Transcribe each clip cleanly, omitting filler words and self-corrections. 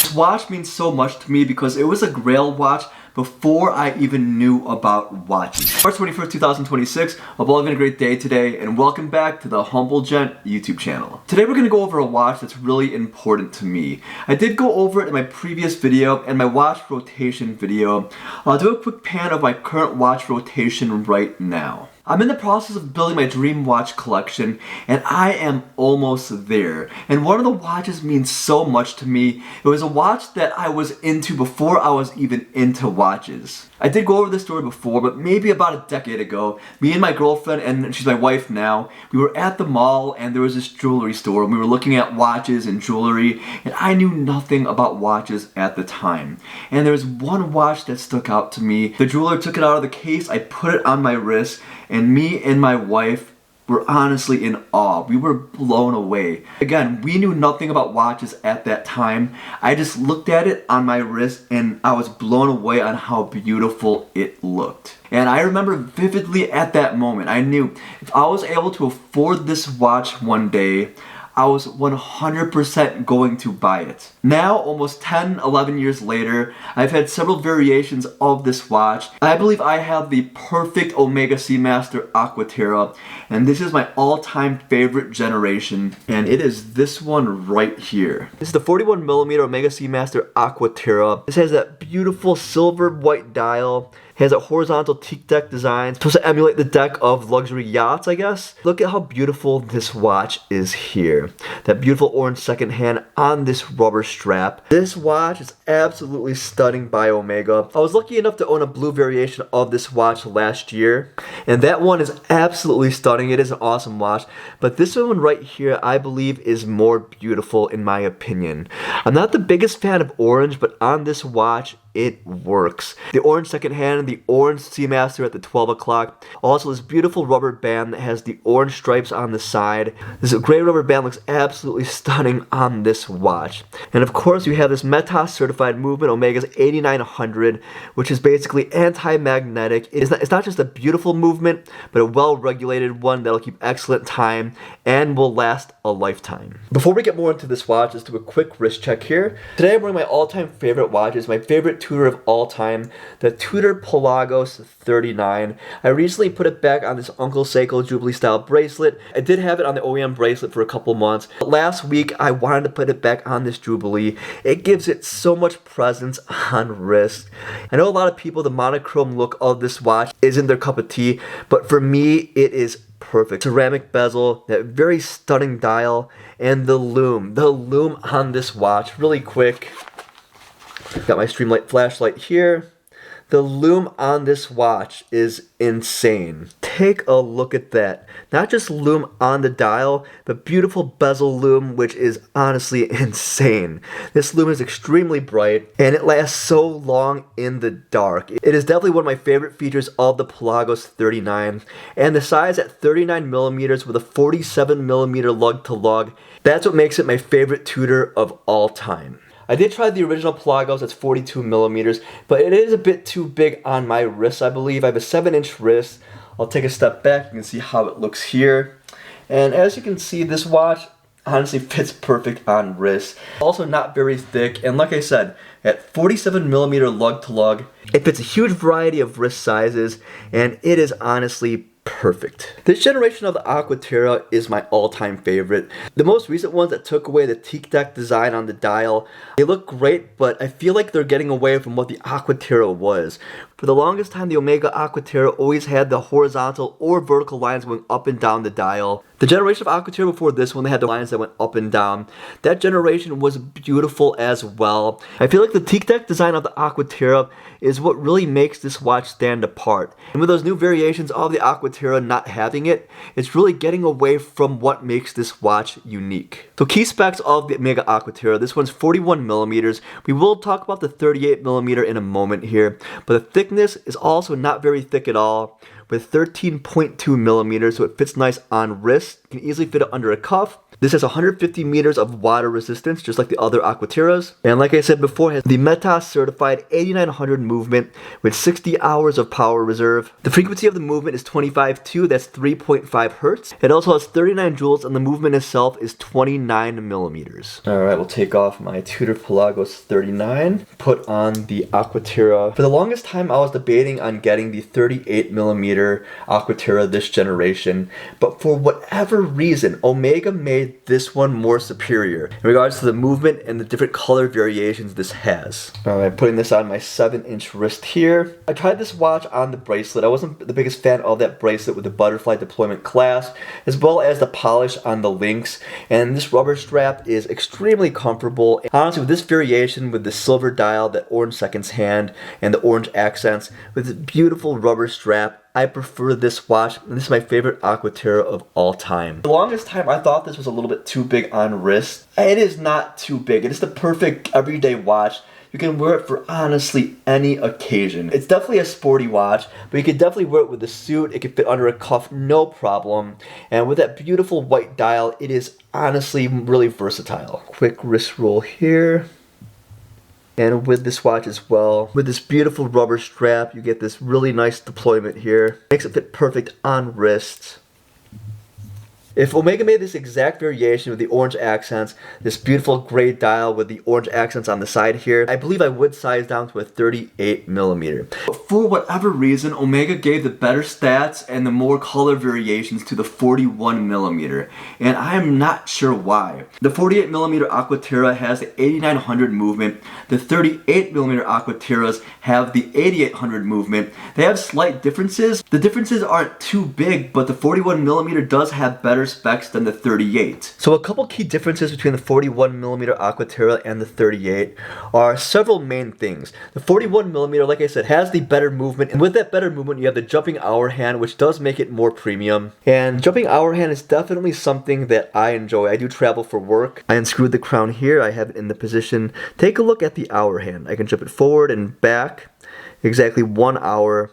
This watch means so much to me because it was a grail watch before I even knew about watches. March 21st, 2026. Hope all having a great day today, and welcome back to the Humble Gent YouTube channel. Today we're going to go over a watch that's really important to me. I did go over it in my previous video and my watch rotation video. I'll do a quick pan of my current watch rotation right now. I'm in the process of building my dream watch collection, and I am almost there. And one of the watches means so much to me. It was a watch that I was into before I was even into watches. I did go over this story before, but maybe about a decade ago, me and my girlfriend, and she's my wife now, we were at the mall and there was this jewelry store and we were looking at watches and jewelry, and I knew nothing about watches at the time. And there was one watch that stuck out to me. The jeweler took it out of the case, I put it on my wrist, and me and my wife were honestly in awe. We were blown away. Again, we knew nothing about watches at that time. I just looked at it on my wrist and I was blown away on how beautiful it looked. And I remember vividly at that moment, I knew if I was able to afford this watch one day, I was 100% going to buy it. Now, almost 10, 11 years later, I've had several variations of this watch. I believe I have the perfect Omega Seamaster Aqua Terra, and this is my all-time favorite generation, and it is this one right here. This is the 41mm Omega Seamaster Aqua Terra. This has that beautiful silver white dial. It has a horizontal teak deck design, supposed to emulate the deck of luxury yachts, I guess. Look at how beautiful this watch is here. That beautiful orange second hand on this rubber strap. This watch is absolutely stunning by Omega. I was lucky enough to own a blue variation of this watch last year, and that one is absolutely stunning. It is an awesome watch, but this one right here I believe is more beautiful in my opinion. I'm not the biggest fan of orange, but on this watch it works. The orange second hand, the orange Seamaster at the 12 o'clock. Also this beautiful rubber band that has the orange stripes on the side. This gray rubber band looks absolutely stunning on this watch. And of course you have this Metas certified movement, Omega's 8900, which is basically anti-magnetic. It's not just a beautiful movement, but a well-regulated one that'll keep excellent time and will last a lifetime. Before we get more into this watch, let's do a quick wrist check here. Today I'm wearing my all-time favorite watches, my favorite Tudor of all time, the Tudor Pelagos 39. I recently put it back on this Uncle Seiko Jubilee style bracelet. I did have it on the OEM bracelet for a couple months, but last week I wanted to put it back on this Jubilee. It gives it so much presence on wrist. I know a lot of people, the monochrome look of this watch isn't their cup of tea, but for me it is perfect. Ceramic bezel, that very stunning dial, and the lume on this watch. Really quick. Got my Streamlight flashlight here. The lume on this watch is insane. Take a look at that. Not just lume on the dial, but beautiful bezel lume, which is honestly insane. This lume is extremely bright, and it lasts so long in the dark. It is definitely one of my favorite features of the Pelagos 39, and the size at 39mm with a 47mm lug to lug, that's what makes it my favorite Tudor of all time. I did try the original Pelagos, that's 42mm, but it is a bit too big on my wrist, I believe. I have a 7-inch wrist. I'll take a step back, you can see how it looks here. And as you can see, this watch honestly fits perfect on wrist. Also not very thick, and like I said, at 47mm lug to lug, it fits a huge variety of wrist sizes, and it is honestly perfect. This generation of the Aqua Terra is my all-time favorite. The most recent ones that took away the teak deck design on the dial, they look great, but I feel like they're getting away from what the Aqua Terra was. For the longest time, the Omega Aqua Terra always had the horizontal or vertical lines going up and down the dial. The generation of Aqua Terra before this one, they had the lines that went up and down. That generation was beautiful as well. I feel like the teak deck design of the Aqua Terra is what really makes this watch stand apart. And with those new variations of the Aqua Terra not having it, it's really getting away from what makes this watch unique. So key specs of the Omega Aqua Terra, this one's 41mm. We will talk about the 38mm in a moment here, but the thickness is also not very thick at all. with 13.2 millimeters, so it fits nice on wrist. You can easily fit it under a cuff. This has 150 meters of water resistance, just like the other Aqua Terras. And like I said before, it has the METAS certified 8900 movement with 60 hours of power reserve. The frequency of the movement is 25.2, that's 3.5 hertz. It also has 39 joules, and the movement itself is 29 millimeters. Alright, we'll take off my Tudor Pelagos 39, put on the Aqua Terra. For the longest time, I was debating on getting the 38 millimeter Aqua Terra this generation, but for whatever reason, Omega made this one more superior in regards to the movement and the different color variations this has. Alright, putting this on my 7-inch wrist here. I tried this watch on the bracelet. I wasn't the biggest fan of that bracelet with the butterfly deployment clasp, as well as the polish on the links, and this rubber strap is extremely comfortable. Honestly, with this variation, with the silver dial, the orange seconds hand, and the orange accents, with this beautiful rubber strap, I prefer this watch, and this is my favorite Aqua Terra of all time. For the longest time, I thought this was a little bit too big on wrist. It is not too big. It is the perfect everyday watch. You can wear it for honestly any occasion. It's definitely a sporty watch, but you can definitely wear it with a suit. It can fit under a cuff, no problem. And with that beautiful white dial, it is honestly really versatile. Quick wrist roll here. And with this watch as well, with this beautiful rubber strap, you get this really nice deployment here. Makes it fit perfect on wrist. If Omega made this exact variation with the orange accents, this beautiful gray dial with the orange accents on the side here, I believe I would size down to a 38 millimeter. But for whatever reason, Omega gave the better stats and the more color variations to the 41 millimeter, and I am not sure why. The 48 millimeter Aqua Terra has the 8900 movement. The 38 millimeter Aqua Terras have the 8800 movement. They have slight differences. The differences aren't too big, but the 41 millimeter does have better specs than the 38. So a couple key differences between the 41mm Aqua Terra and the 38 are several main things. The 41mm, like I said, has the better movement, and with that better movement you have the jumping hour hand, which does make it more premium. And jumping hour hand is definitely something that I enjoy. I do travel for work. I unscrewed the crown here. I have it in the position. Take a look at the hour hand. I can jump it forward and back exactly 1 hour.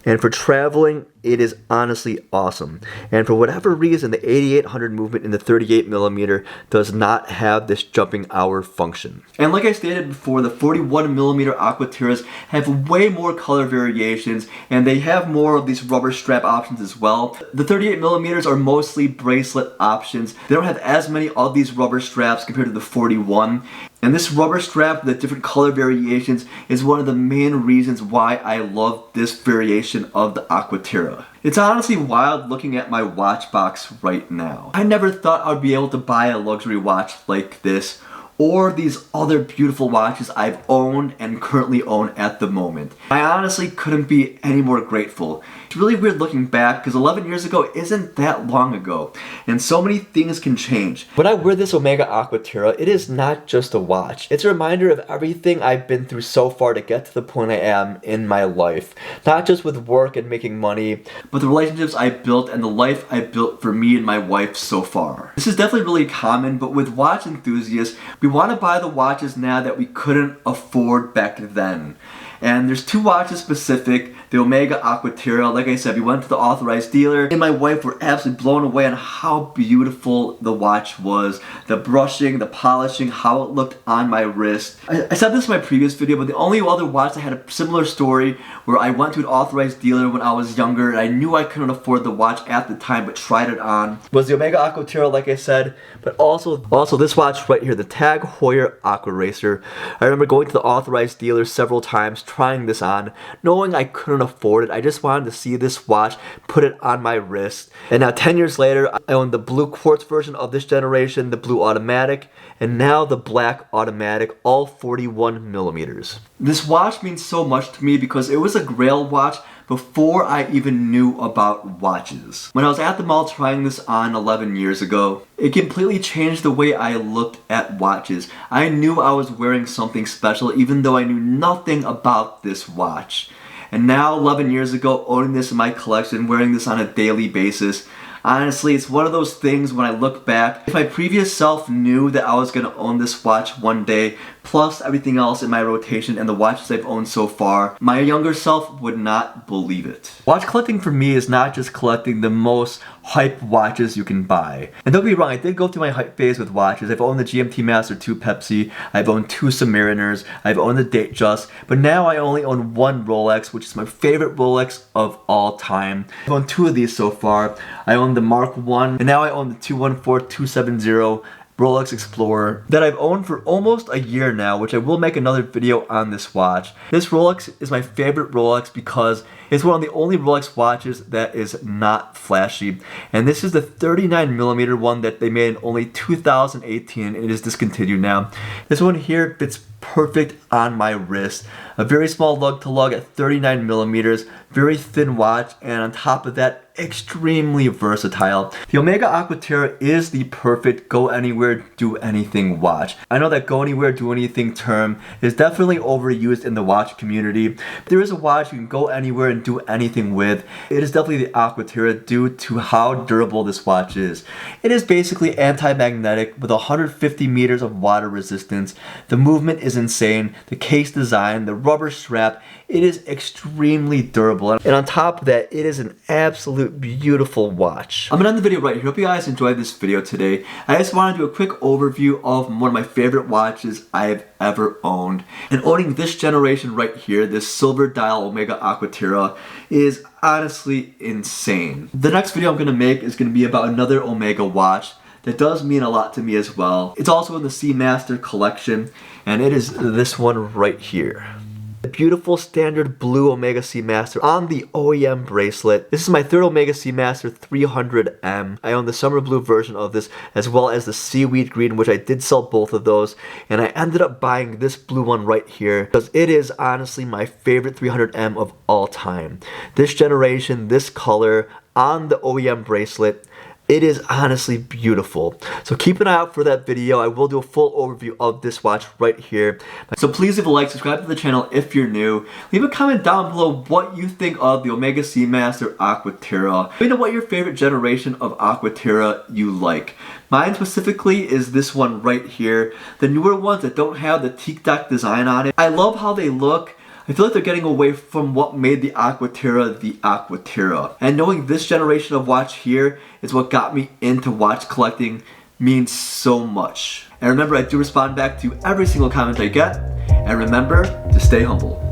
And for traveling, it is honestly awesome. And for whatever reason, the 8800 movement in the 38 millimeter does not have this jumping hour function. And like I stated before, the 41 millimeter Aqua Terras have way more color variations, and they have more of these rubber strap options as well. The 38 millimeters are mostly bracelet options. They don't have as many of these rubber straps compared to the 41. And this rubber strap with the different color variations is one of the main reasons why I love this variation of the Aqua Terra. It's honestly wild looking at my watch box right now. I never thought I'd be able to buy a luxury watch like this, or these other beautiful watches I've owned and currently own at the moment. I honestly couldn't be any more grateful. It's really weird looking back because 11 years ago isn't that long ago, and so many things can change. When I wear this Omega Aqua Terra, it is not just a watch. It's a reminder of everything I've been through so far to get to the point I am in my life. Not just with work and making money, but the relationships I built and the life I built for me and my wife so far. This is definitely really common, but with watch enthusiasts, we want to buy the watches now that we couldn't afford back then. And there's two watches specific, the Omega Aqua Terra. Like I said, we went to the authorized dealer, and my wife were absolutely blown away on how beautiful the watch was. The brushing, the polishing, how it looked on my wrist. I said this in my previous video, but the only other watch that had a similar story where I went to an authorized dealer when I was younger, and I knew I couldn't afford the watch at the time, but tried it on, was the Omega Aqua Terra, like I said, but also this watch right here, the Tag Heuer Aqua Racer. I remember going to the authorized dealer several times, trying this on, knowing I couldn't afford it. I just wanted to see this watch, put it on my wrist. And now 10 years later, I own the blue quartz version of this generation, the blue automatic, and now the black automatic, all 41 millimeters. This watch means so much to me because it was a grail watch before I even knew about watches. When I was at the mall trying this on 11 years ago, it completely changed the way I looked at watches. I knew I was wearing something special even though I knew nothing about this watch. And now 11 years ago, owning this in my collection, wearing this on a daily basis, honestly, it's one of those things when I look back, if my previous self knew that I was going to own this watch one day, plus everything else in my rotation and the watches I've owned so far, my younger self would not believe it. Watch collecting for me is not just collecting the most hype watches you can buy. And don't be wrong, I did go through my hype phase with watches. I've owned the GMT Master 2 Pepsi, I've owned 2 Submariners, I've owned the Datejust, but now I only own 1 Rolex, which is my favorite Rolex of all time. I've owned 2 of these so far. I own the Mark 1, and now I own the 214-270 Rolex Explorer that I've owned for almost a year now, which I will make another video on this watch. This Rolex is my favorite Rolex because it's one of the only Rolex watches that is not flashy. And this is the 39mm one that they made in only 2018 and it is discontinued now. This one here fits perfect on my wrist. A very small lug to lug at 39mm, very thin watch, and on top of that, extremely versatile. The Omega Aqua Terra is the perfect go anywhere, do anything watch. I know that go anywhere, do anything term is definitely overused in the watch community. But there is a watch you can go anywhere and do anything with. It is definitely the Aqua Terra due to how durable this watch is. It is basically anti-magnetic with 150 meters of water resistance. The movement is insane. The case design, the rubber strap, it is extremely durable. And on top of that, it is an absolute beautiful watch. I'm gonna end the video right here. Hope you guys enjoyed this video today. I just want to do a quick overview of one of my favorite watches I've ever owned. And owning this generation right here, this silver dial Omega Aqua Terra, is honestly insane. The next video I'm gonna make is gonna be about another Omega watch that does mean a lot to me as well. It's also in the Seamaster collection, and it is this one right here. The beautiful standard blue Omega Seamaster on the OEM bracelet. This is my third Omega Seamaster 300M. I own the summer blue version of this as well as the seaweed green, which I did sell both of those, and I ended up buying this blue one right here because it is honestly my favorite 300M of all time. This generation, this color on the OEM bracelet, it is honestly beautiful. So keep an eye out for that video. I will do a full overview of this watch right here. So please leave a like, subscribe to the channel if you're new. Leave a comment down below what you think of the Omega Seamaster Aqua Terra. Let me know what your favorite generation of Aqua Terra you like. Mine specifically is this one right here. The newer ones that don't have the teak design on it. I love how they look. I feel like they're getting away from what made the Aqua Terra. And knowing this generation of watch here is what got me into watch collecting means so much. And remember, I do respond back to every single comment I get. And remember to stay humble.